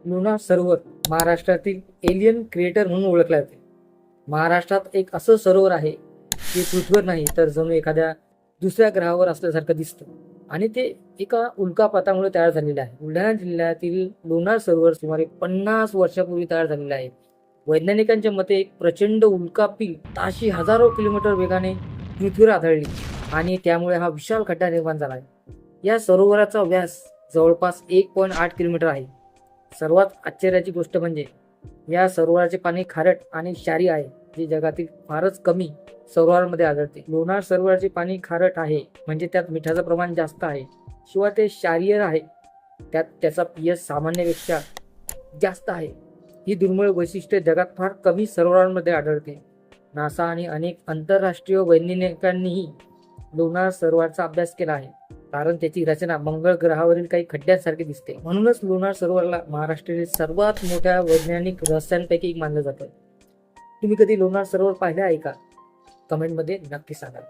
लोणार सरोवर महाराष्ट्रातील alien creator म्हणून ओळखले जाते. महाराष्ट्रात एक असं सरोवर आहे जे पृथ्वीवर नाही तर जणू एखाद्या दुसऱ्या ग्रहावर असल्यासारखं दिसतं आणि ते एका उल्कापातामुळे तयार झालेले आहे. बुलढाणा जिल्ह्यातील लोणार सरोवर सुमारे 50 वर्षापूर्वी तयार झालेले आहे. वैज्ञानिकांच्या मते एक प्रचंड उल्कापिंड ताशी हजारो किलोमीटर वेगाने पृथ्वीवर आदळली आणि त्यामुळे हा विशाल खड्डा निर्माण झाला आहे. या सरोवराचा व्यास जवळपास 1.8 किलोमीटर आहे. सर्वात आश्चर्याची गोष्ट म्हणजे या सरोवराचे पाणी खारट आणि क्षारी आहे, जे जगातील फारच कमी सरोवरांमध्ये आढळते. लोणार सरोवराचे पाणी खारट आहे म्हणजे त्यात मिठाचं प्रमाण जास्त आहे, शिवाय ते क्षारीय आहे, त्यात त्याचा pH सामान्यपेक्षा जास्त आहे. ही दुर्मिळ वैशिष्ट्ये जगात फार कमी सरोवरांमध्ये आढळते. नासा आणि अनेक आंतरराष्ट्रीय वैज्ञानिकांनीही लोणार सरोवराचा अभ्यास केला आहे, कारण त्याची रचना मंगळ ग्रहावरील काही खड्ड्यांसारखी दिसते. म्हणूनच लोणार सरोवराला महाराष्ट्रातील सर्वात मोठ्या वैज्ञानिक रहस्यांपैकी एक मानलं जातं. तुम्ही कधी लोणार सरोवर पाहिले आहे का? कमेंटमध्ये नक्की सांगा.